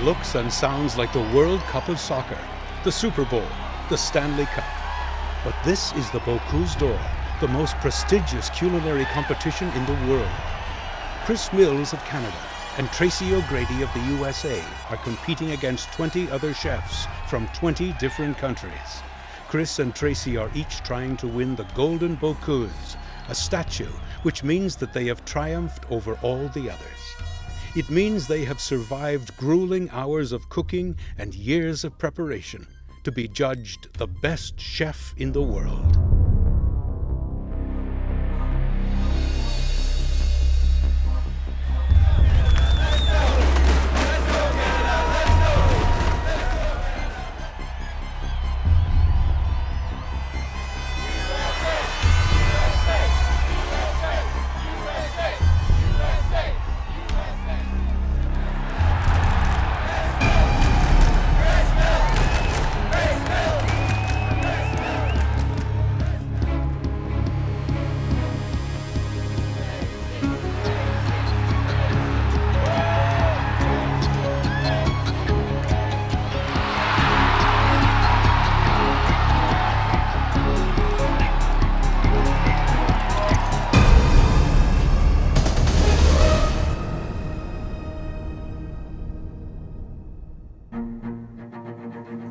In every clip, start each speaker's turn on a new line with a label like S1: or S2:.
S1: looks and sounds like the World Cup of Soccer, the Super Bowl, the Stanley Cup. But this is the Bocuse d'Or, the most prestigious culinary competition in the world. Chris Mills of Canada and Tracy O'Grady of the USA are competing against 20 other chefs from 20 different countries. Chris and Tracy are each trying to win the Golden Bocuse, a statue which means that they have triumphed over all the others. It means they have survived grueling hours of cooking and years of preparation to be judged the best chef in the world.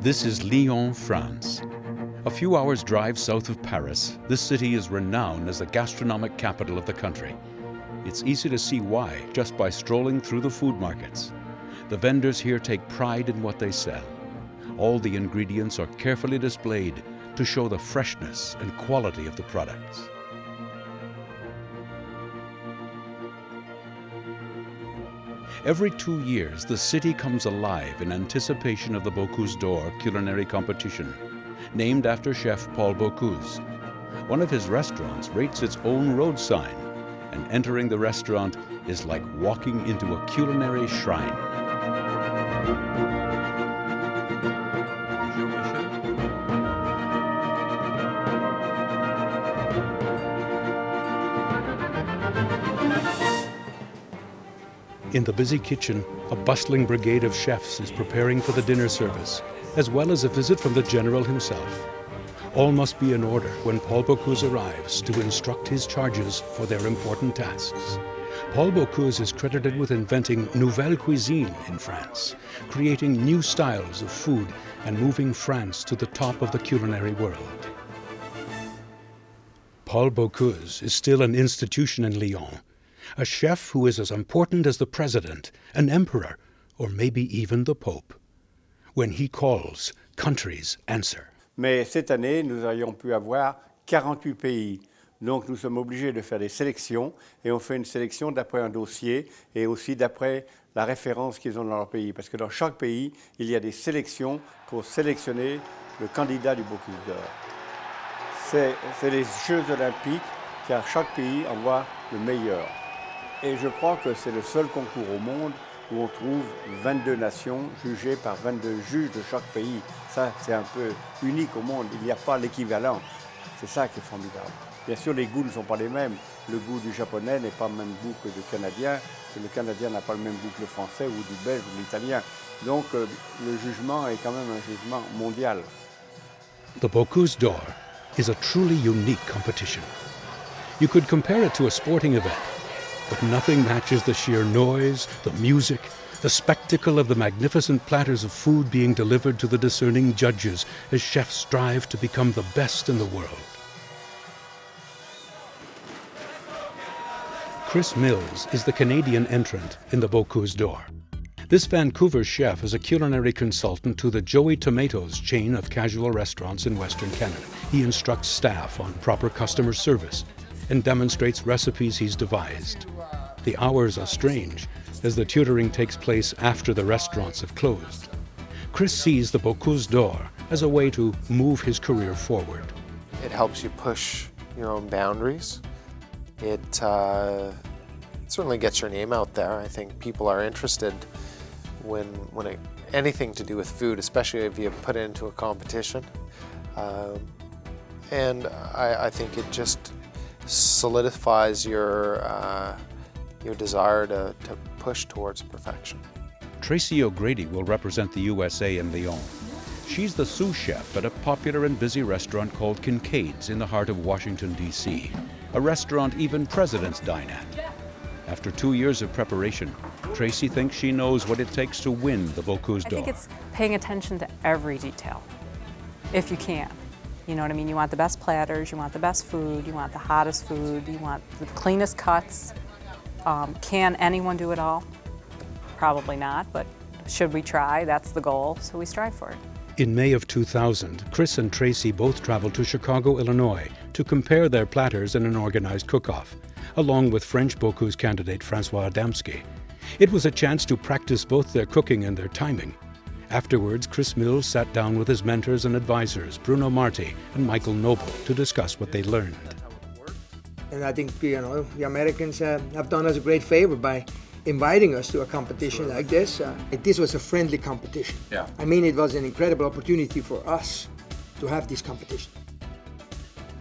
S1: This is Lyon, France. A few hours' drive south of Paris, this city is renowned as the gastronomic capital of the country. It's easy to see why just by strolling through the food markets. The vendors here take pride in what they sell. All the ingredients are carefully displayed to show the freshness and quality of the products. Every 2 years, the city comes alive in anticipation of the Bocuse d'Or culinary competition, named after chef Paul Bocuse. One of his restaurants rates its own road sign, and entering the restaurant is like walking into a culinary shrine. In the busy kitchen, a bustling brigade of chefs is preparing for the dinner service, as well as a visit from the general himself. All must be in order when Paul Bocuse arrives to instruct his charges for their important tasks. Paul Bocuse is credited with inventing nouvelle cuisine in France, creating new styles of food and moving France to the top of the culinary world. Paul Bocuse is still an institution in Lyon, a chef who is as important as the president, an emperor, or maybe even the Pope. When he calls, countries answer.
S2: Mais cette année, nous aurions pu avoir 48 pays. Donc nous sommes obligés de faire des sélections et on fait une sélection d'après un dossier et aussi d'après la référence qu'ils ont dans leur pays. Parce que dans chaque pays, il y a des sélections pour sélectionner le candidat du Bocuse d'Or. C'est les Jeux olympiques car chaque pays envoie le meilleur. Et je crois que c'est le seul concours au monde où on trouve 22 nations jugées par 22 juges de chaque pays. Ça, c'est un peu unique au monde. Il n'y a pas l'équivalent. C'est ça qui est formidable. Bien sûr, les goûts ne sont pas les mêmes. Le goût du japonais n'est pas le même goût que du canadien. Et le canadien n'a pas le même goût que le français ou du belge ou de l'italien. Donc, le jugement est quand même un jugement mondial.
S1: The Bocuse d'Or is a truly unique competition. You could compare it to a sporting event, but nothing matches the sheer noise, the music, the spectacle of the magnificent platters of food being delivered to the discerning judges as chefs strive to become the best in the world. Chris Mills is the Canadian entrant in the Bocuse d'Or. This Vancouver chef is a culinary consultant to the Joey Tomatoes chain of casual restaurants in Western Canada. He instructs staff on proper customer service and demonstrates recipes he's devised. The hours are strange, as the tutoring takes place after the restaurants have closed. Chris sees the Bocuse d'Or as a way to move his career forward.
S3: It helps you push your own boundaries. It certainly gets your name out there. I think people are interested when anything to do with food, especially if you put it into a competition. And I think it just solidifies your desire to push towards perfection.
S1: Tracy O'Grady will represent the USA in Lyon. She's the sous chef at a popular and busy restaurant called Kincaid's in the heart of Washington, D.C., a restaurant even presidents dine at. After 2 years of preparation, Tracy thinks she knows what it takes to win the Bocuse d'Or.
S4: I think it's paying attention to every detail, if you can. You know what I mean? You want the best platters, you want the best food, you want the hottest food, you want the cleanest cuts. Can anyone do it all? Probably not, but should we try? That's the goal, so we strive for it.
S1: In May of 2000, Chris and Tracy both traveled to Chicago, Illinois to compare their platters in an organized cook-off, along with French Bocuse candidate Francois Adamski. It was a chance to practice both their cooking and their timing. Afterwards, Chris Mills sat down with his mentors and advisors, Bruno Marti and Michael Noble, to discuss what they learned.
S5: And I think, the Americans have done us a great favor by inviting us to a competition like this. This was a friendly competition.
S2: Yeah.
S5: I mean, it was an incredible opportunity for us to have this competition.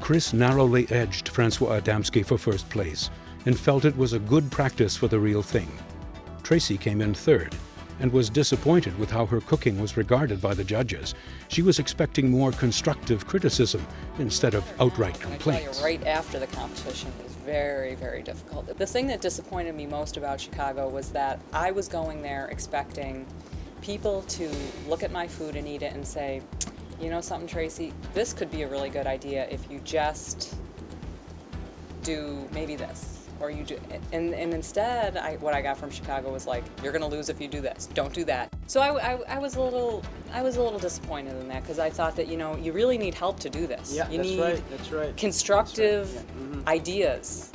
S1: Chris narrowly edged Francois Adamski for first place and felt it was a good practice for the real thing. Tracy came in third and was disappointed with how her cooking was regarded by the judges. She was expecting more constructive criticism instead of outright complaints.
S6: Right after the competition was very, very difficult. The thing that disappointed me most about Chicago was that I was going there expecting people to look at my food and eat it and say, you know something, Tracy, this could be a really good idea if you just do maybe this. Or you do, and instead, what I got from Chicago was like, you're going to lose if you do this. Don't do that. So I was a little disappointed in that because I thought that you really need help to do this.
S5: Yeah,
S6: you
S5: that's
S6: need
S5: right. That's right.
S6: constructive
S5: That's right. Yeah.
S6: ideas.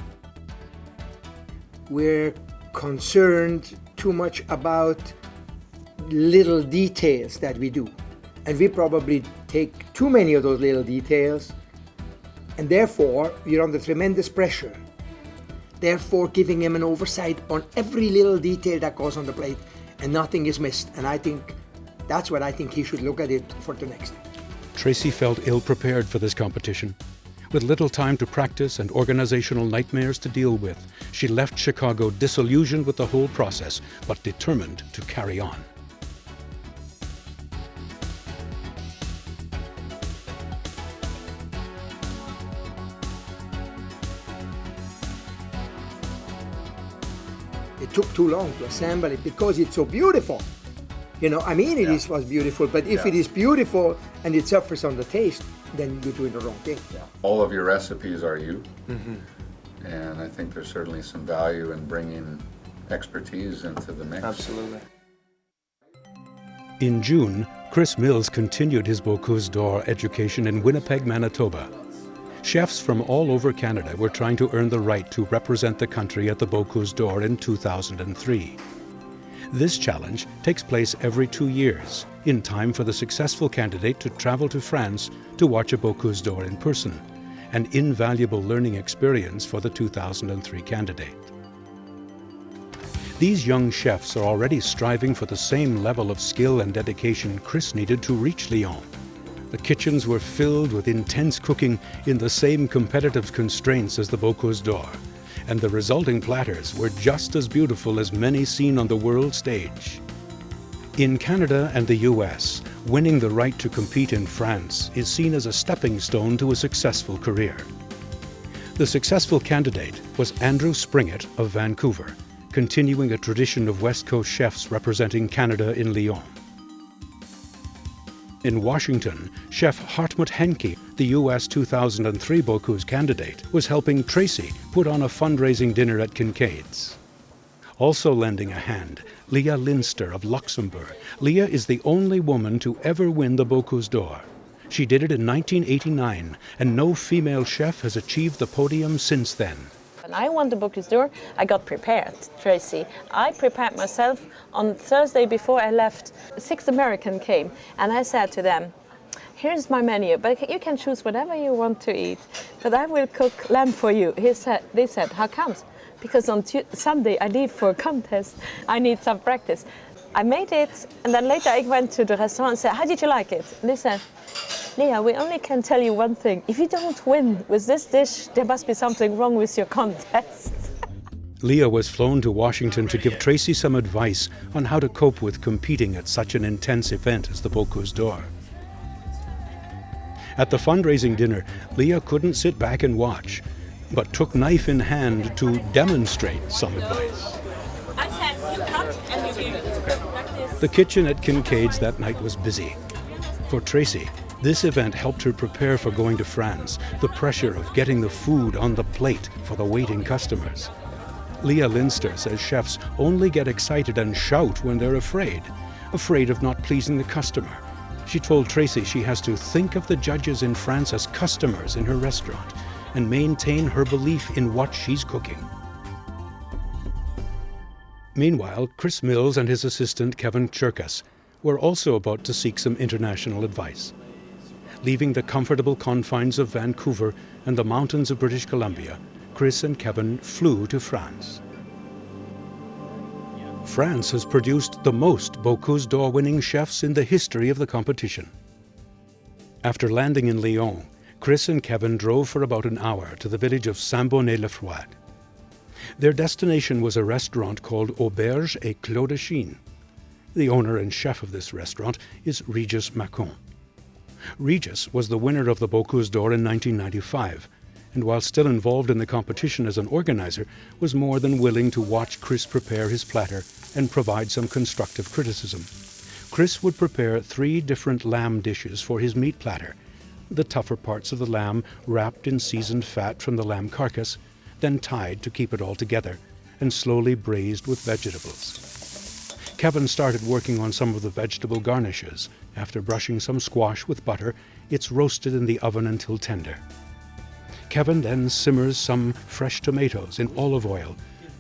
S5: We're concerned too much about little details that we do, and we probably take too many of those little details, and therefore you're under tremendous pressure. Therefore, giving him an oversight on every little detail that goes on the plate, and nothing is missed. And I think that's what I think he should look at it for the next time.
S1: Tracy felt ill-prepared for this competition. With little time to practice and organizational nightmares to deal with, she left Chicago disillusioned with the whole process, but determined to carry on.
S5: It took too long to assemble it because it's so beautiful. I mean, it was beautiful, but if it is beautiful and it suffers on the taste, then you're doing the wrong thing. Yeah.
S7: All of your recipes are you, and I think there's certainly some value in bringing expertise into the mix.
S3: Absolutely.
S1: In June, Chris Mills continued his Bocuse d'Or education in Winnipeg, Manitoba. Chefs from all over Canada were trying to earn the right to represent the country at the Bocuse d'Or in 2003. This challenge takes place every 2 years, in time for the successful candidate to travel to France to watch a Bocuse d'Or in person, an invaluable learning experience for the 2003 candidate. These young chefs are already striving for the same level of skill and dedication Chris needed to reach Lyon. The kitchens were filled with intense cooking in the same competitive constraints as the Bocuse d'Or, and the resulting platters were just as beautiful as many seen on the world stage. In Canada and the US, winning the right to compete in France is seen as a stepping stone to a successful career. The successful candidate was Andrew Springett of Vancouver, continuing a tradition of West Coast chefs representing Canada in Lyon. In Washington, Chef Hartmut Henke, the US 2003 Bocuse candidate, was helping Tracy put on a fundraising dinner at Kincaid's. Also lending a hand, Leah Linster of Luxembourg. Leah is the only woman to ever win the Bocuse d'Or. She did it in 1989, and no female chef has achieved the podium since then.
S8: When I won the Bocuse d'Or, I got prepared, Tracy. I prepared myself. On Thursday before I left, 6 Americans came, and I said to them, here's my menu, but you can choose whatever you want to eat, but I will cook lamb for you. They said, how comes? Because on Sunday I leave for a contest. I need some practice. I made it, and then later I went to the restaurant and said, how did you like it? And they said, Leah, we only can tell you one thing. If you don't win with this dish, there must be something wrong with your contest.
S1: Leah was flown to Washington to give Tracy some advice on how to cope with competing at such an intense event as the Bocuse d'Or. At the fundraising dinner, Leah couldn't sit back and watch, but took knife in hand to demonstrate some advice.
S8: I said, you cut and you give. Like this.
S1: The kitchen at Kincaid's that night was busy. For Tracy, this event helped her prepare for going to France, the pressure of getting the food on the plate for the waiting customers. Leah Linster says chefs only get excited and shout when they're afraid of not pleasing the customer. She told Tracy she has to think of the judges in France as customers in her restaurant and maintain her belief in what she's cooking. Meanwhile, Chris Mills and his assistant Kevin Cherkas were also about to seek some international advice. Leaving the comfortable confines of Vancouver and the mountains of British Columbia, Chris and Kevin flew to France. France has produced the most Bocuse d'Or winning chefs in the history of the competition. After landing in Lyon, Chris and Kevin drove for about an hour to the village of Saint-Bonnet-le-Froid. Their destination was a restaurant called Auberge et Clos de Chine. The owner and chef of this restaurant is Regis Macon. Regis was the winner of the Bocuse d'Or in 1995, and while still involved in the competition as an organizer, was more than willing to watch Chris prepare his platter and provide some constructive criticism. Chris would prepare 3 different lamb dishes for his meat platter. The tougher parts of the lamb wrapped in seasoned fat from the lamb carcass, then tied to keep it all together, and slowly braised with vegetables. Kevin started working on some of the vegetable garnishes. After brushing some squash with butter, it's roasted in the oven until tender. Kevin then simmers some fresh tomatoes in olive oil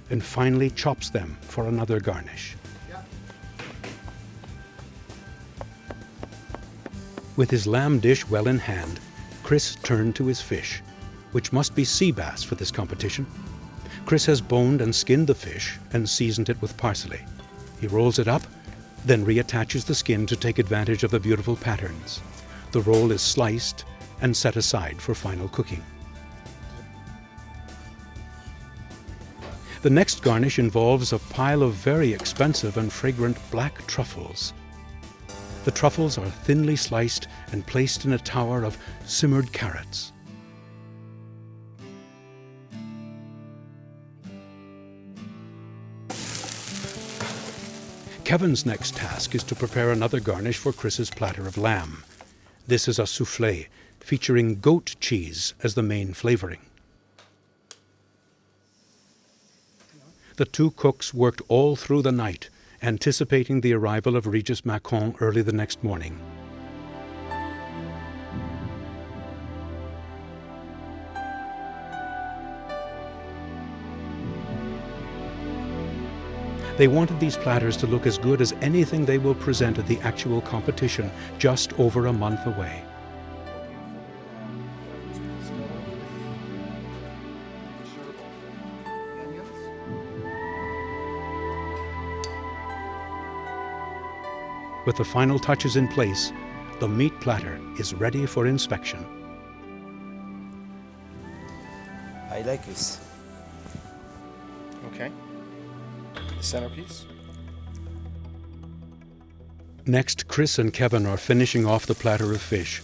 S1: and finally chops them for another garnish. With his lamb dish well in hand, Chris turned to his fish, which must be sea bass for this competition. Chris has boned and skinned the fish and seasoned it with parsley. He rolls it up, then reattaches the skin to take advantage of the beautiful patterns. The roll is sliced and set aside for final cooking. The next garnish involves a pile of very expensive and fragrant black truffles. The truffles are thinly sliced and placed in a tower of simmered carrots. Kevin's next task is to prepare another garnish for Chris's platter of lamb. This is a soufflé, featuring goat cheese as the main flavoring. The 2 cooks worked all through the night, anticipating the arrival of Regis Macon early the next morning. They wanted these platters to look as good as anything they will present at the actual competition, just over a month away. With the final touches in place, the meat platter is ready for inspection.
S9: I like this.
S3: Okay. Centerpiece.
S1: Next, Chris and Kevin are finishing off the platter of fish.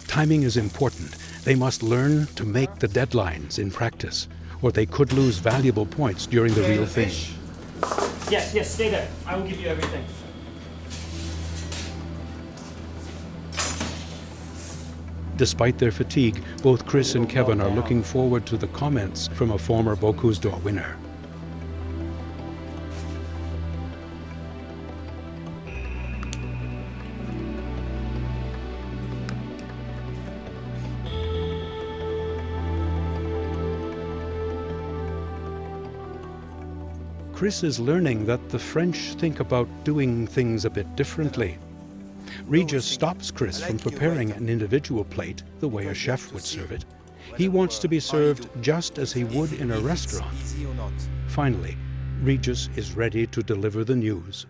S1: Timing is important. They must learn to make the deadlines in practice, or they could lose valuable points during the real thing.
S10: Yes, stay there. I will give you everything.
S1: Despite their fatigue, both Chris and Kevin are looking forward to the comments from a former Bocuse d'Or winner. Chris is learning that the French think about doing things a bit differently. Regis stops Chris from preparing an individual plate the way a chef would serve it. He wants to be served just as he would in a restaurant. Finally, Regis is ready to deliver the news.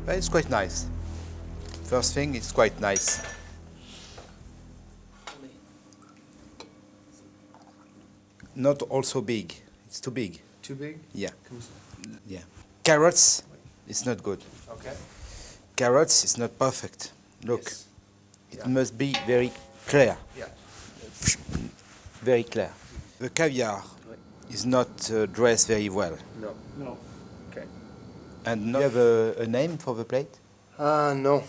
S9: Well, it's quite nice. First thing, it's quite nice. not also big. It's too big.
S3: Too big?
S9: Yeah. Yeah. Carrots, it's not good.
S3: Okay.
S9: Carrots is not perfect. Look,
S3: Yes.
S9: it must be very clear.
S3: Yeah.
S9: Very clear. The caviar is not dressed very well.
S3: No. No. Okay.
S9: And you have a name for the plate?
S3: No.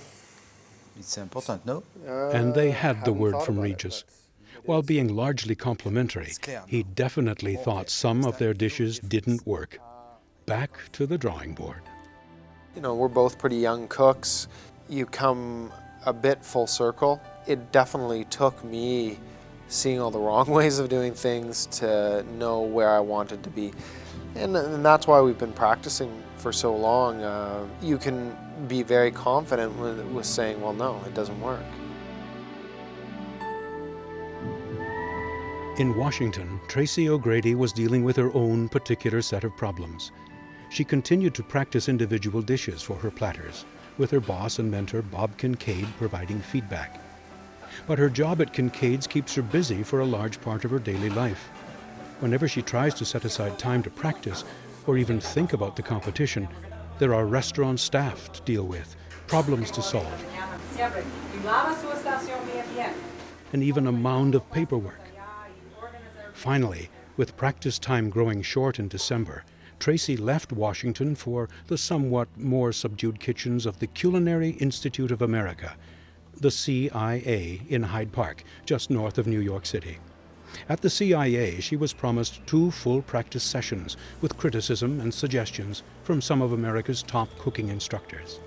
S9: It's important, no?
S1: And they had the
S3: Hadn't
S1: word
S3: thought
S1: from
S3: about it,
S1: Regis.
S3: but
S1: While being largely complimentary,
S9: It's clear
S1: he
S9: now.
S1: definitely thought some of their dishes didn't work. Back to the drawing board.
S3: You know, we're both pretty young cooks. You come a bit full circle. It definitely took me seeing all the wrong ways of doing things to know where I wanted to be. And that's why we've been practicing for so long. You can be very confident with saying, well, no, it doesn't work.
S1: In Washington, Tracy O'Grady was dealing with her own particular set of problems. She continued to practice individual dishes for her platters, with her boss and mentor Bob Kincaid providing feedback. But her job at Kincaid's keeps her busy for a large part of her daily life. Whenever she tries to set aside time to practice, or even think about the competition, there are restaurant staff to deal with, problems to solve, and even a mound of paperwork. Finally, with practice time growing short in December, Tracy left Washington for the somewhat more subdued kitchens of the Culinary Institute of America, the CIA, in Hyde Park, just north of New York City. At the CIA, she was promised 2 full practice sessions with criticism and suggestions from some of America's top cooking instructors.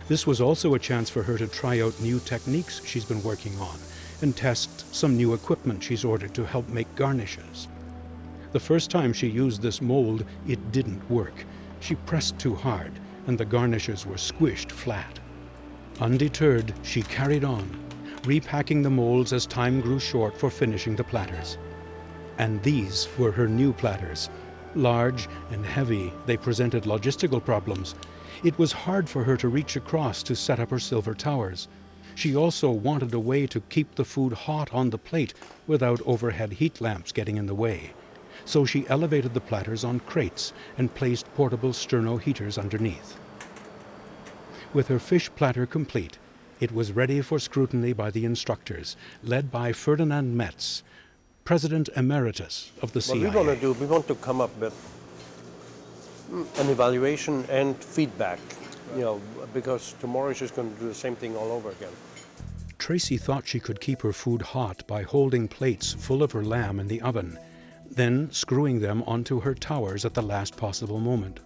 S1: This was also a chance for her to try out new techniques she's been working on and test some new equipment she's ordered to help make garnishes. The first time she used this mold, it didn't work. She pressed too hard, and the garnishes were squished flat. Undeterred, she carried on, repacking the molds as time grew short for finishing the platters. And these were her new platters. Large and heavy, they presented logistical problems. It was hard for her to reach across to set up her silver towers. She also wanted a way to keep the food hot on the plate without overhead heat lamps getting in the way. So she elevated the platters on crates and placed portable sterno heaters underneath. With her fish platter complete, it was ready for scrutiny by the instructors, led by Ferdinand Metz, President Emeritus of the CIA.
S11: We want to come up with an evaluation and feedback, you know, because tomorrow she's going to do the same thing all over again.
S1: Tracy thought she could keep her food hot by holding plates full of her lamb in the oven, then screwing them onto her towers at the last possible moment.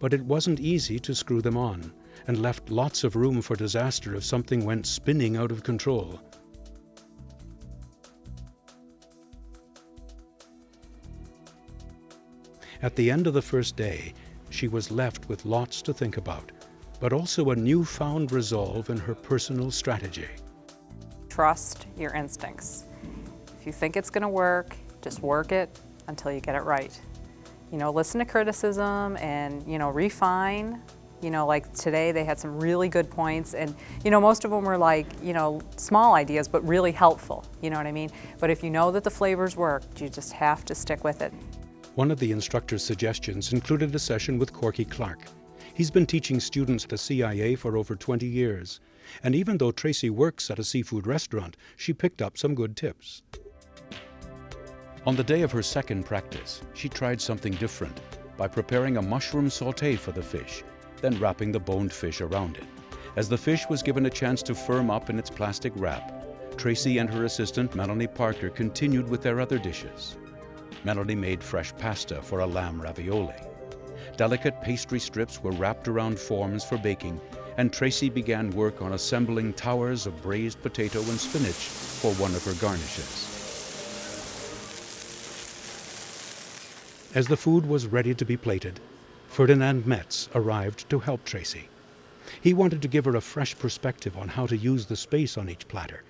S1: But it wasn't easy to screw them on, and left lots of room for disaster if something went spinning out of control. At the end of the first day, she was left with lots to think about, but also a newfound resolve in her personal strategy.
S4: Trust your instincts. If you think it's going to work, just work it until you get it right. You know, listen to criticism and, you know, refine. You know, like today they had some really good points, and, you know, most of them were like, you know, small ideas, but really helpful, you know what I mean? But if you know that the flavors work, you just have to stick with it.
S1: One of the instructor's suggestions included a session with Corky Clark. He's been teaching students at the CIA for over 20 years. And even though Tracy works at a seafood restaurant, she picked up some good tips. On the day of her second practice, she tried something different by preparing a mushroom sauté for the fish, then wrapping the boned fish around it. As the fish was given a chance to firm up in its plastic wrap, Tracy and her assistant, Melanie Parker, continued with their other dishes. Melanie made fresh pasta for a lamb ravioli. Delicate pastry strips were wrapped around forms for baking, and Tracy began work on assembling towers of braised potato and spinach for one of her garnishes. As the food was ready to be plated, Ferdinand Metz arrived to help Tracy. He wanted to give her a fresh perspective on how to use the space on each platter.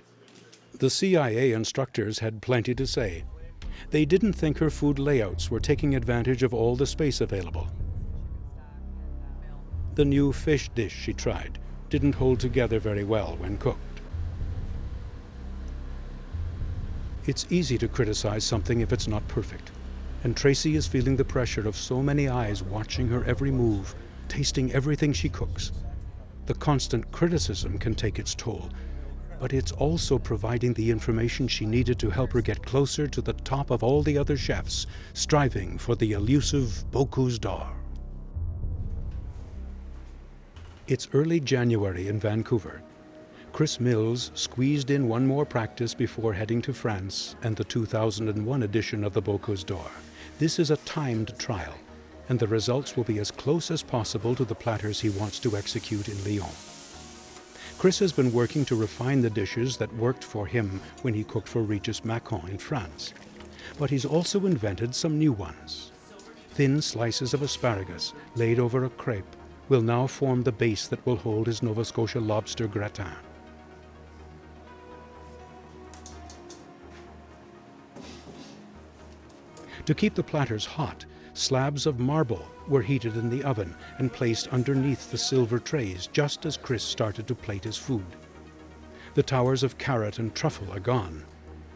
S1: The CIA instructors had plenty to say. They didn't think her food layouts were taking advantage of all the space available. The new fish dish she tried didn't hold together very well when cooked. It's easy to criticize something if it's not perfect, and Tracy is feeling the pressure of so many eyes watching her every move, tasting everything she cooks. The constant criticism can take its toll, but it's also providing the information she needed to help her get closer to the top of all the other chefs, striving for the elusive Bocuse d'Or. It's early January in Vancouver. Chris Mills squeezed in one more practice before heading to France and the 2001 edition of the Bocuse d'Or. This is a timed trial, and the results will be as close as possible to the platters he wants to execute in Lyon. Chris has been working to refine the dishes that worked for him when he cooked for Regis Macon in France. But he's also invented some new ones. Thin slices of asparagus laid over a crepe will now form the base that will hold his Nova Scotia lobster gratin. To keep the platters hot, slabs of marble were heated in the oven and placed underneath the silver trays just as Chris started to plate his food. The towers of carrot and truffle are gone.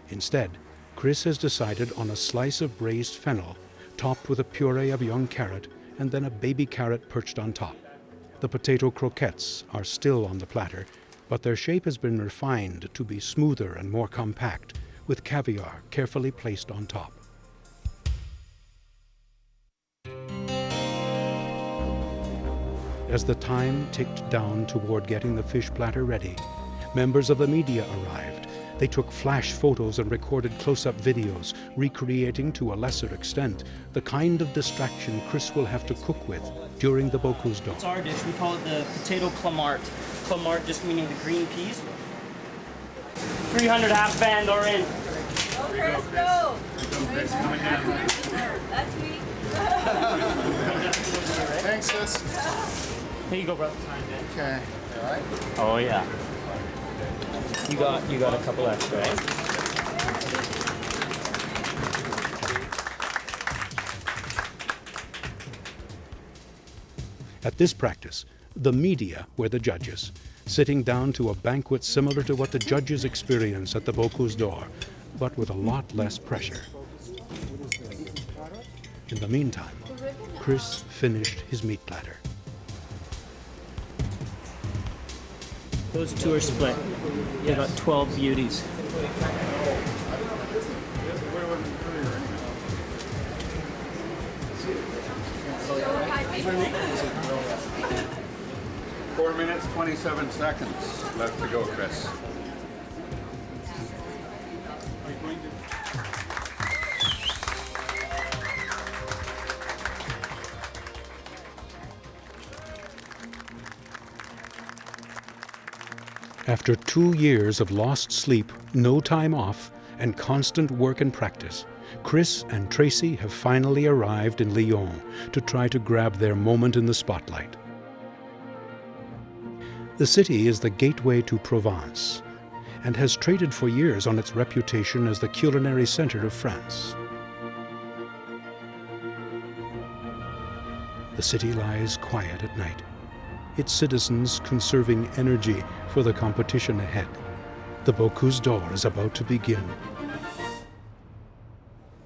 S1: Instead, Chris has decided on a slice of braised fennel, topped with a puree of young carrot and then a baby carrot perched on top. The potato croquettes are still on the platter, but their shape has been refined to be smoother and more compact, with caviar carefully placed on top. As the time ticked down toward getting the fish platter ready, members of the media arrived. They took flash photos and recorded close-up videos, recreating to a lesser extent the kind of distraction Chris will have to cook with during the Bocuse d'Or.
S10: It's our dish. We call it the potato clamart. Clamart just meaning the green peas. 300 half band or in.
S12: Okay, let's go. That's me.
S7: Thanks, sis.
S10: Here you go, brother.
S7: Okay. All right.
S10: Oh yeah. You got a couple extra, right?
S1: At this practice, the media were the judges, sitting down to a banquet similar to what the judges experience at the Bocuse d'Or, but with a lot less pressure. In the meantime, Chris finished his meat platter.
S10: Those two are split. You got 12 beauties.
S7: Four minutes, 27 seconds left to go, Chris.
S1: After 2 years of lost sleep, no time off, and constant work and practice, Chris and Tracy have finally arrived in Lyon to try to grab their moment in the spotlight. The city is the gateway to Provence and has traded for years on its reputation as the culinary center of France. The city lies quiet at night, its citizens conserving energy for the competition ahead. The Bocuse d'Or is about to begin.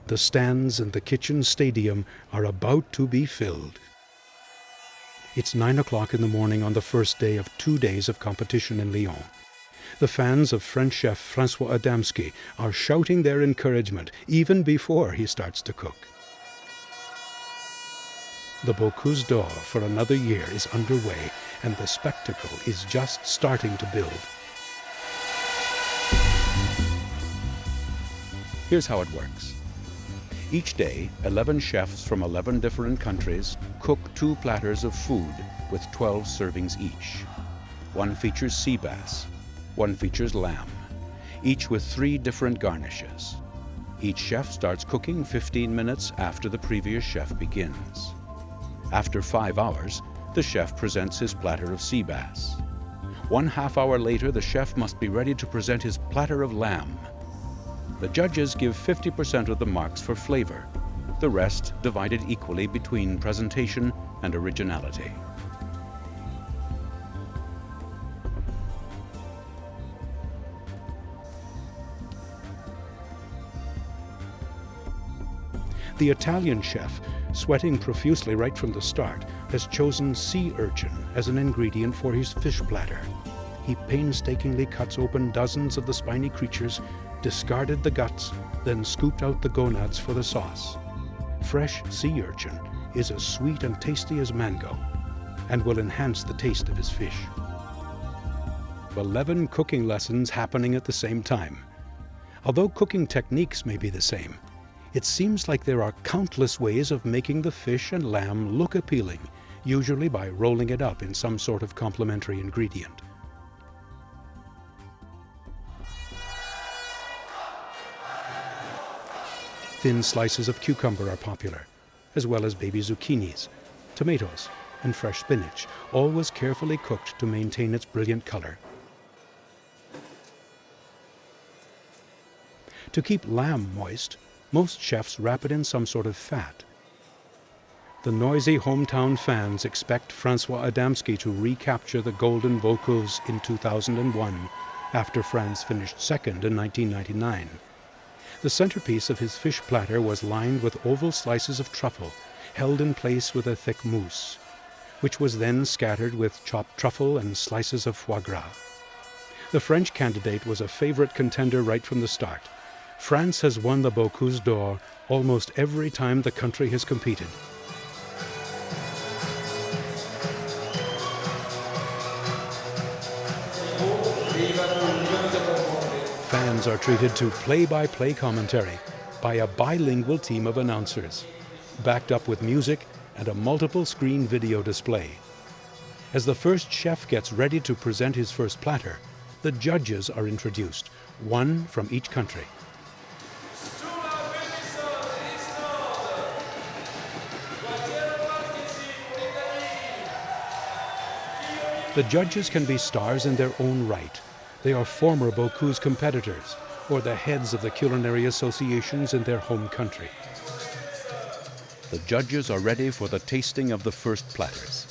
S1: The stands in the kitchen stadium are about to be filled. It's 9 o'clock in the morning on the first day of 2 days of competition in Lyon. The fans of French chef François Adamski are shouting their encouragement even before he starts to cook. The Bocuse d'Or for another year is underway, and the spectacle is just starting to build. Here's how it works. Each day, 11 chefs from 11 different countries cook 2 platters of food with 12 servings each. One features sea bass, one features lamb, each with 3 different garnishes. Each chef starts cooking 15 minutes after the previous chef begins. After 5 hours, the chef presents his platter of sea bass. 1/2 hour later, the chef must be ready to present his platter of lamb. The judges give 50% of the marks for flavor, the rest divided equally between presentation and originality. The Italian chef, sweating profusely right from the start, has chosen sea urchin as an ingredient for his fish platter. He painstakingly cuts open dozens of the spiny creatures, discarded the guts, then scooped out the gonads for the sauce. Fresh sea urchin is as sweet and tasty as mango and will enhance the taste of his fish. 11 cooking lessons happening at the same time. Although cooking techniques may be the same, it seems like there are countless ways of making the fish and lamb look appealing, usually by rolling it up in some sort of complementary ingredient. Thin slices of cucumber are popular, as well as baby zucchinis, tomatoes, and fresh spinach, always carefully cooked to maintain its brilliant color. To keep lamb moist, most chefs wrap it in some sort of fat. The noisy hometown fans expect Francois Adamski to recapture the Golden Bocuse in 2001, after France finished second in 1999. The centerpiece of his fish platter was lined with oval slices of truffle, held in place with a thick mousse, which was then scattered with chopped truffle and slices of foie gras. The French candidate was a favorite contender right from the start. France has won the Bocuse d'Or almost every time the country has competed. Fans are treated to play-by-play commentary by a bilingual team of announcers, backed up with music and a multiple-screen video display. As the first chef gets ready to present his first platter, the judges are introduced, one from each country. The judges can be stars in their own right. They are former Bocuse competitors or the heads of the culinary associations in their home country. The judges are ready for the tasting of the first platters.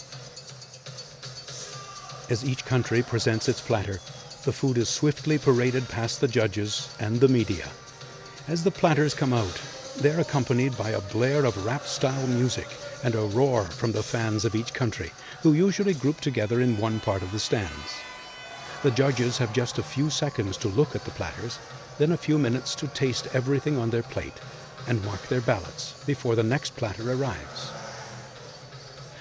S1: As each country presents its platter, the food is swiftly paraded past the judges and the media. As the platters come out, they're accompanied by a blare of rap-style music and a roar from the fans of each country, who usually group together in one part of the stands. The judges have just a few seconds to look at the platters, then a few minutes to taste everything on their plate and mark their ballots before the next platter arrives.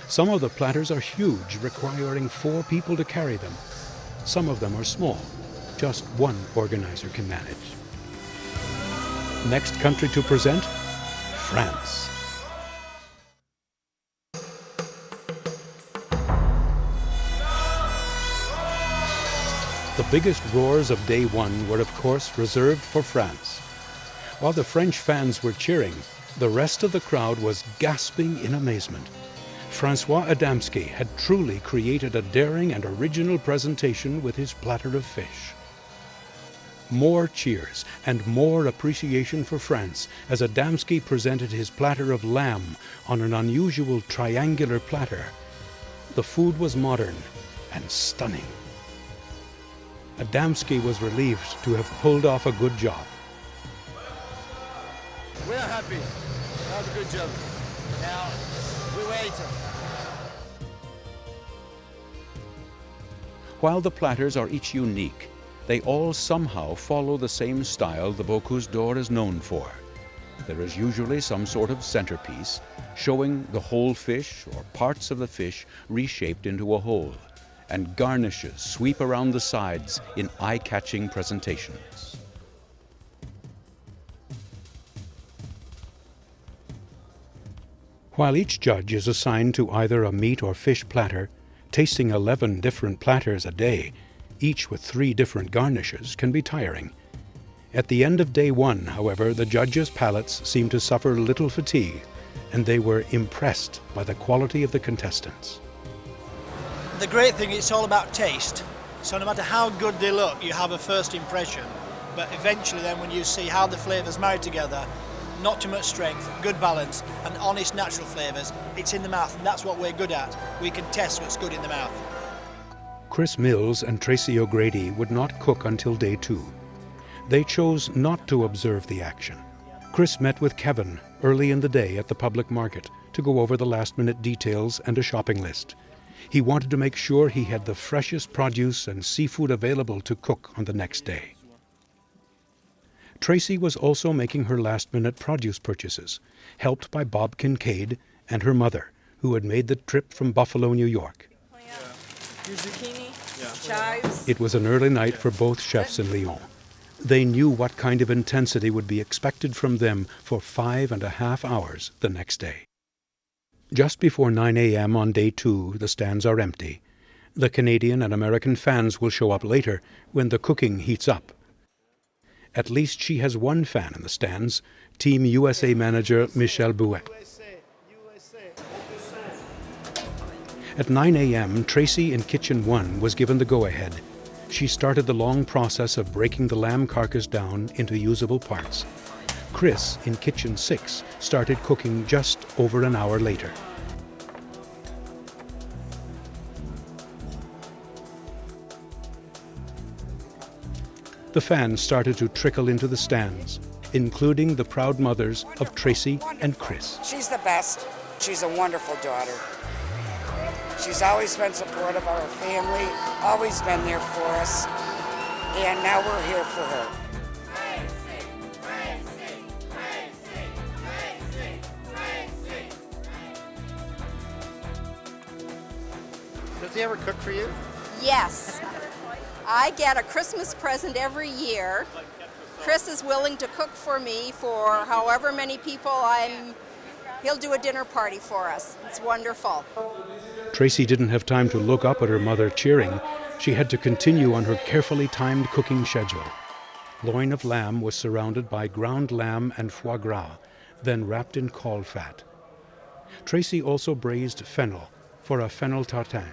S1: Some of the platters are huge, requiring 4 people to carry them. Some of them are small. Just one organizer can manage. Next country to present, France. The biggest roars of day one were, of course, reserved for France. While the French fans were cheering, the rest of the crowd was gasping in amazement. Francois Adamski had truly created a daring and original presentation with his platter of fish. More cheers and more appreciation for France as Adamski presented his platter of lamb on an unusual triangular platter. The food was modern and stunning. Adamski was relieved to have pulled off a good job.
S13: We are happy. That was a good job. Now, we wait.
S1: While the platters are each unique, they all somehow follow the same style the Bocuse d'Or is known for. There is usually some sort of centerpiece showing the whole fish or parts of the fish reshaped into a whole, and garnishes sweep around the sides in eye-catching presentations. While each judge is assigned to either a meat or fish platter, tasting 11 different platters a day, each with 3 different garnishes, can be tiring. At the end of day one, however, the judges' palates seemed to suffer little fatigue, and they were impressed by the quality of the contestants.
S13: The great thing, it's all about taste. So no matter how good they look, you have a first impression. But eventually then when you see how the flavours marry together, not too much strength, good balance, and honest natural flavours, it's in the mouth, and that's what we're good at. We can test what's good in the mouth.
S1: Chris Mills and Tracy O'Grady would not cook until day 2. They chose not to observe the action. Chris met with Kevin, early in the day at the public market to go over the last-minute details and a shopping list. He wanted to make sure he had the freshest produce and seafood available to cook on the next day. Tracy was also making her last-minute produce purchases, helped by Bob Kincaid and her mother, who had made the trip from Buffalo, New York.
S6: Zucchini, chives.
S1: It was an early night for both chefs in Lyon. They knew what kind of intensity would be expected from them for 5.5 hours the next day. Just before 9 a.m. on day 2, the stands are empty. The Canadian and American fans will show up later when the cooking heats up. At least she has one fan in the stands, Team USA manager Michel Bouet. At 9 a.m., Tracy in Kitchen 1 was given the go-ahead. She started the long process of breaking the lamb carcass down into usable parts. Chris in Kitchen 6 started cooking just over an hour later. The fans started to trickle into the stands, including the proud mothers of Tracy and Chris.
S14: She's the best. She's a wonderful daughter. She's always been supportive of our family, always been there for us, and now we're here for her.
S15: Does he ever cook for you?
S16: Yes. I get a Christmas present every year. Chris is willing to cook for me for however many people he'll do a dinner party for us. It's wonderful.
S1: Tracy didn't have time to look up at her mother cheering. She had to continue on her carefully timed cooking schedule. Loin of lamb was surrounded by ground lamb and foie gras, then wrapped in caul fat. Tracy also braised fennel for a fennel tartine,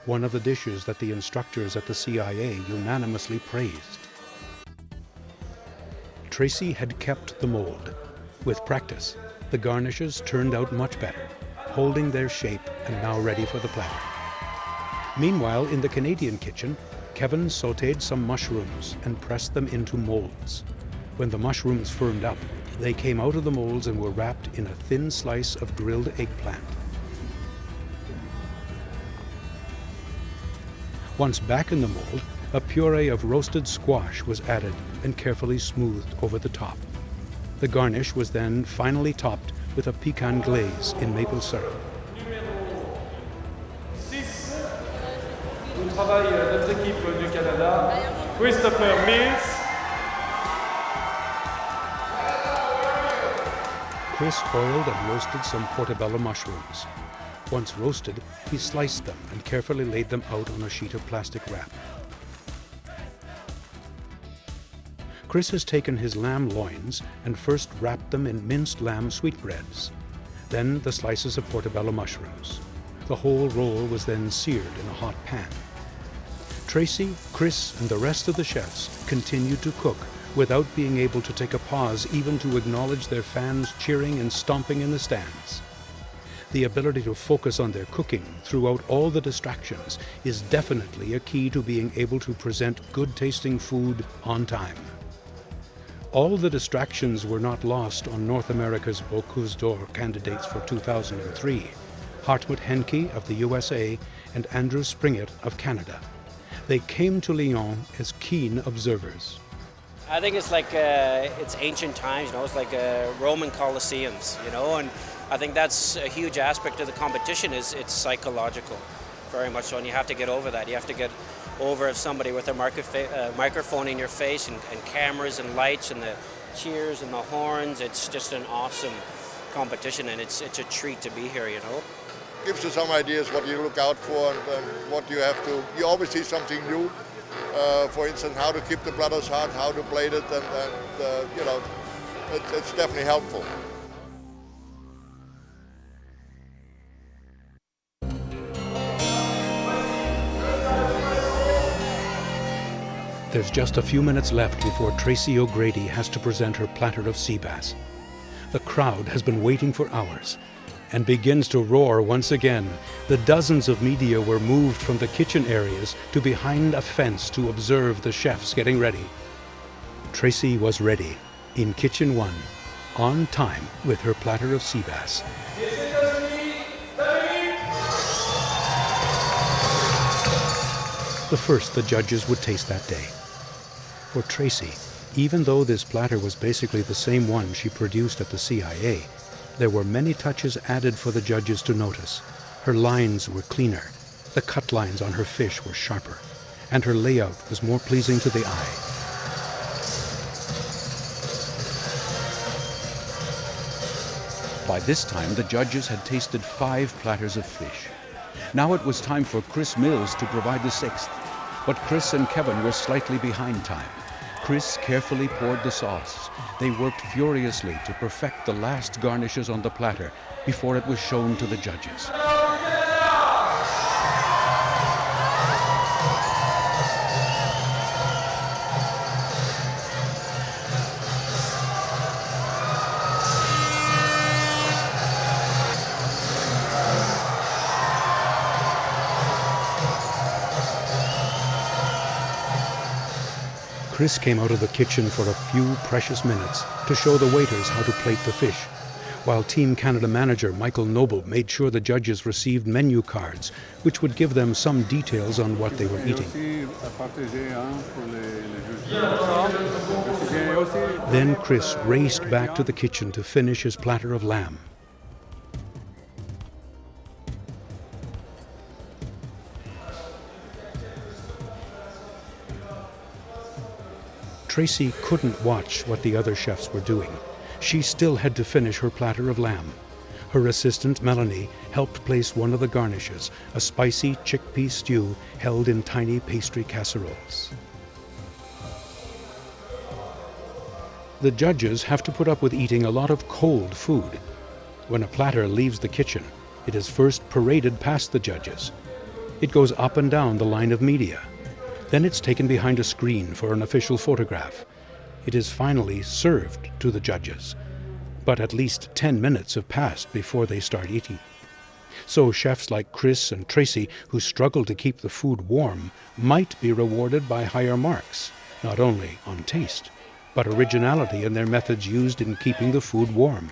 S1: one of the dishes that the instructors at the CIA unanimously praised. Tracy had kept the mold. With practice, the garnishes turned out much better, holding their shape and now ready for the platter. Meanwhile, in the Canadian kitchen, Kevin sautéed some mushrooms and pressed them into molds. When the mushrooms firmed up, they came out of the molds and were wrapped in a thin slice of grilled eggplant. Once back in the mold, a puree of roasted squash was added and carefully smoothed over the top. The garnish was then finally topped with a pecan glaze in maple syrup. Chris oiled and roasted some portobello mushrooms. Once roasted, he sliced them and carefully laid them out on a sheet of plastic wrap. Chris has taken his lamb loins and first wrapped them in minced lamb sweetbreads, then the slices of portobello mushrooms. The whole roll was then seared in a hot pan. Tracy, Chris, and the rest of the chefs continued to cook without being able to take a pause even to acknowledge their fans cheering and stomping in the stands. The ability to focus on their cooking throughout all the distractions is definitely a key to being able to present good-tasting food on time. All the distractions were not lost on North America's Bocuse d'Or candidates for 2003, Hartmut Henke of the USA and Andrew Springett of Canada. They came to Lyon as keen observers.
S17: I think it's like it's ancient times, you know, it's like Roman Colosseums, you know, and I think that's a huge aspect of the competition is it's psychological, very much so, and you have to get over that. You have to get over somebody with a microphone in your face and cameras and lights and the cheers and the horns. It's just an awesome competition, and it's a treat to be here, you know.
S18: Gives you some ideas what you look out for and what you have to. You always see something new. For instance, how to keep the bladders hot, how to plate it, and you know, it's definitely helpful.
S1: There's just a few minutes left before Tracy O'Grady has to present her platter of sea bass. The crowd has been waiting for hours and begins to roar once again. The dozens of media were moved from the kitchen areas to behind a fence to observe the chefs getting ready. Tracy was ready in Kitchen 1, on time with her platter of sea bass. The first the judges would taste that day. For Tracy, even though this platter was basically the same one she produced at the CIA, there were many touches added for the judges to notice. Her lines were cleaner, the cut lines on her fish were sharper, and her layout was more pleasing to the eye. By this time, the judges had tasted 5 platters of fish. Now it was time for Chris Mills to provide the 6th, but Chris and Kevin were slightly behind time. Chris carefully poured the sauce. They worked furiously to perfect the last garnishes on the platter before it was shown to the judges. Chris came out of the kitchen for a few precious minutes to show the waiters how to plate the fish, while Team Canada manager Michael Noble made sure the judges received menu cards, which would give them some details on what they were eating. Then Chris raced back to the kitchen to finish his platter of lamb. Tracy couldn't watch what the other chefs were doing. She still had to finish her platter of lamb. Her assistant, Melanie, helped place one of the garnishes, a spicy chickpea stew held in tiny pastry casseroles. The judges have to put up with eating a lot of cold food. When a platter leaves the kitchen, it is first paraded past the judges. It goes up and down the line of media. Then it's taken behind a screen for an official photograph. It is finally served to the judges. But at least 10 minutes have passed before they start eating. So chefs like Chris and Tracy, who struggle to keep the food warm, might be rewarded by higher marks, not only on taste, but originality in their methods used in keeping the food warm.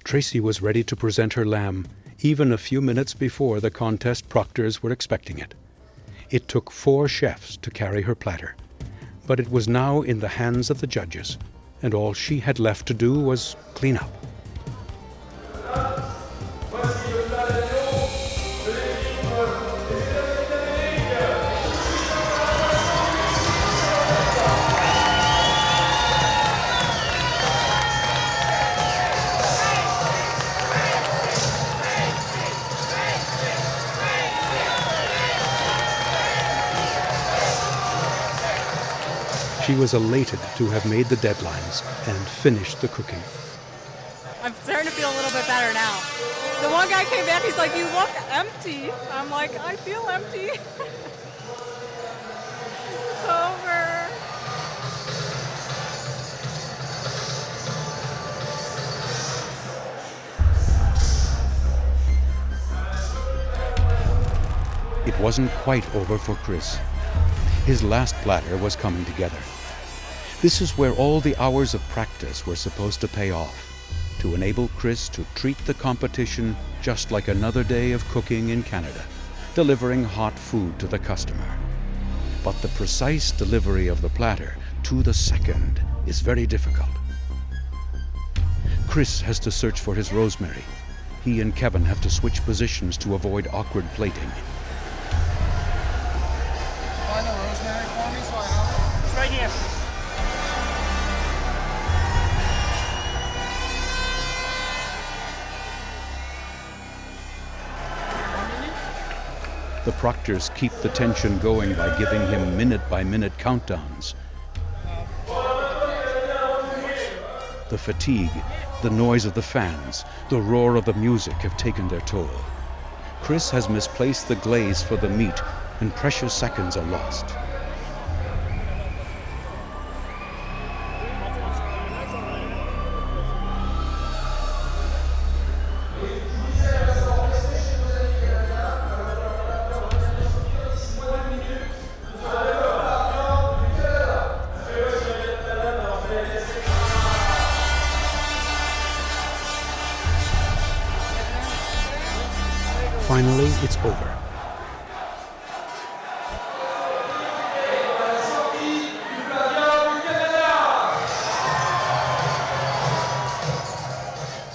S1: Tracy was ready to present her lamb even a few minutes before the contest proctors were expecting it. It took 4 chefs to carry her platter, but it was now in the hands of the judges, and all she had left to do was clean up. She was elated to have made the deadlines and finished the cooking.
S4: I'm starting to feel a little bit better now. The one guy came back, he's like, "You look empty." I'm like, "I feel empty." It's over.
S1: It wasn't quite over for Chris. His last platter was coming together. This is where all the hours of practice were supposed to pay off, to enable Chris to treat the competition just like another day of cooking in Canada, delivering hot food to the customer. But the precise delivery of the platter to the second is very difficult. Chris has to search for his rosemary. He and Kevin have to switch positions to avoid awkward plating.
S12: Find the rosemary for me so I have it. It's right here.
S1: The proctors keep the tension going by giving him minute-by-minute countdowns. The fatigue, the noise of the fans, the roar of the music have taken their toll. Chris has misplaced the glaze for the meat, and precious seconds are lost. it's over.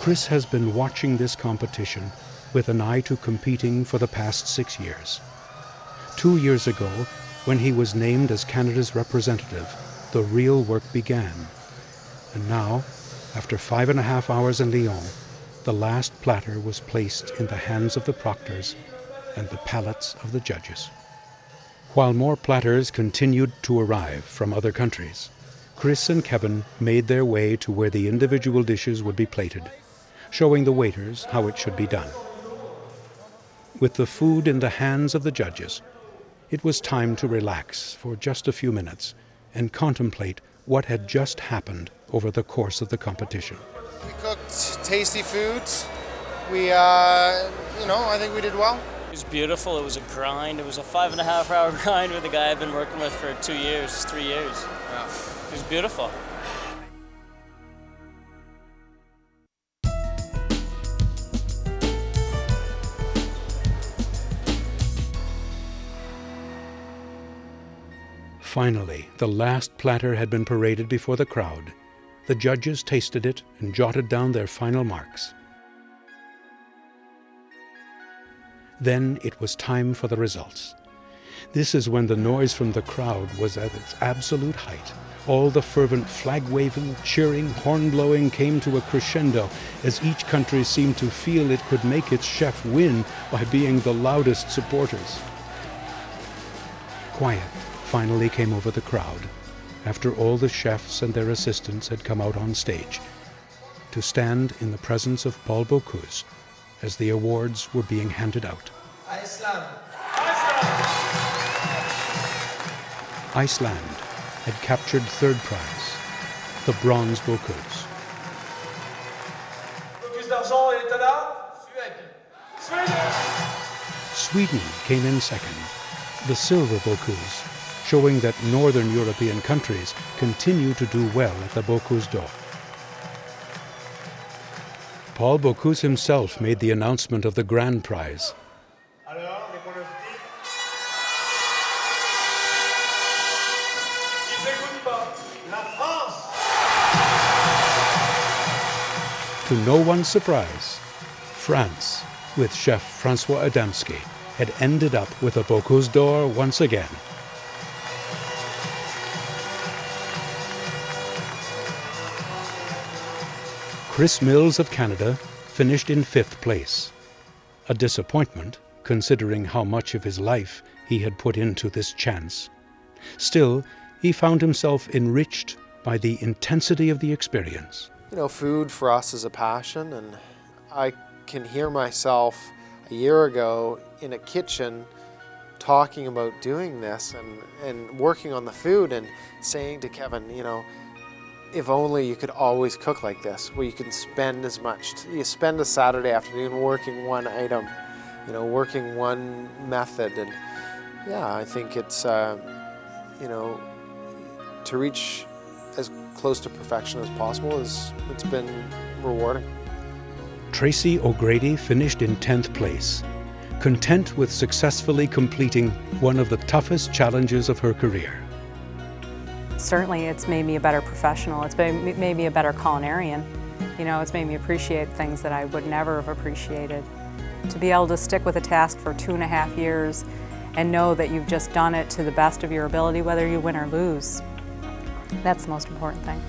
S1: Chris has been watching this competition with an eye to competing for the past 6 years. 2 years ago, when he was named as Canada's representative, the real work began. And now, after 5.5 hours in Lyon, the last platter was placed in the hands of the proctors and the palates of the judges. While more platters continued to arrive from other countries, Chris and Kevin made their way to where the individual dishes would be plated, showing the waiters how it should be done. With the food in the hands of the judges, it was time to relax for just a few minutes and contemplate what had just happened over the course of the competition.
S15: We cooked tasty foods. I think we did well.
S10: It was beautiful. It was a grind. It was a 5.5 hour grind with a guy I've been working with for 2 years, 3 years.
S15: Yeah.
S10: It was beautiful.
S1: Finally, the last platter had been paraded before the crowd. The judges tasted it and jotted down their final marks. Then it was time for the results. This is when the noise from the crowd was at its absolute height. All the fervent flag-waving, cheering, horn-blowing came to a crescendo as each country seemed to feel it could make its chef win by being the loudest supporters. Quiet finally came over the crowd after all the chefs and their assistants had come out on stage to stand in the presence of Paul Bocuse as the awards were being handed out.
S12: Iceland.
S1: Iceland had captured third prize, the bronze Bocuse.
S12: Bocuse d'argent est étonnant. Sweden.
S1: Sweden came in second, the silver Bocuse, showing that Northern European countries continue to do well at the Bocuse d'Or. Paul Bocuse himself made the announcement of the grand prize. To no one's surprise, France, with chef François Adamski, had ended up with a Bocuse d'Or once again. Chris Mills of Canada finished in 5th place. A disappointment, considering how much of his life he had put into this chance. Still, he found himself enriched by the intensity of the experience.
S3: You know, food for us is a passion, and I can hear myself a year ago in a kitchen talking about doing this and working on the food and saying to Kevin, you know, if only you could always cook like this, where you can spend as much. You spend a Saturday afternoon working one item, you know, working one method. And yeah, I think it's, you know, to reach as close to perfection as possible it's been rewarding.
S1: Tracy O'Grady finished in 10th place, content with successfully completing one of the toughest challenges of her career.
S4: Certainly it's made me a better professional. It's made me a better culinarian. You know, it's made me appreciate things that I would never have appreciated. To be able to stick with a task for 2.5 years and know that you've just done it to the best of your ability, whether you win or lose, that's the most important thing.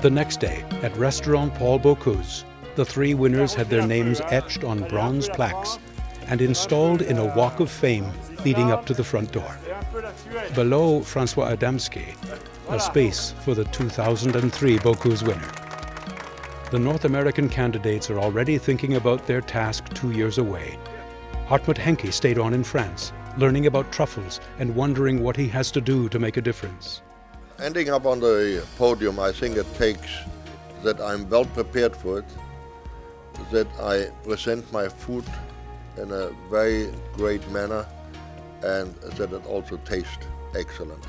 S1: The next day, at Restaurant Paul Bocuse, the 3 winners had their names etched on bronze plaques and installed in a walk of fame leading up to the front door. Below François Adamski, a space for the 2003 Bocuse winner. The North American candidates are already thinking about their task 2 years away. Hartmut Henke stayed on in France, learning about truffles and wondering what he has to do to make a difference.
S18: Ending up on the podium, I think it takes that I'm well prepared for it, that I present my food in a very great manner, and that it also tastes excellent.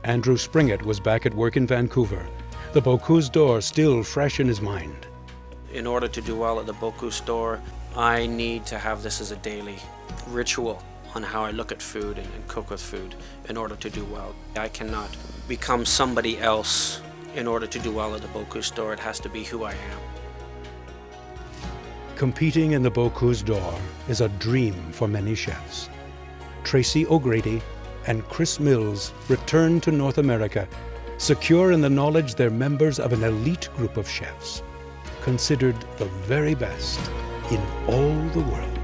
S1: Andrew Springett was back at work in Vancouver, the Bocuse d'Or still fresh in his mind.
S17: In order to do well at the Bocuse d'Or, I need to have this as a daily ritual on how I look at food and cook with food in order to do well. I cannot become somebody else in order to do well at the Bocuse d'Or. It has to be who I am.
S1: Competing in the Bocuse d'Or is a dream for many chefs. Tracy O'Grady and Chris Mills return to North America, secure in the knowledge they're members of an elite group of chefs, considered the very best in all the world.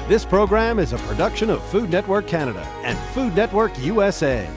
S19: This program is a production of Food Network Canada and Food Network USA.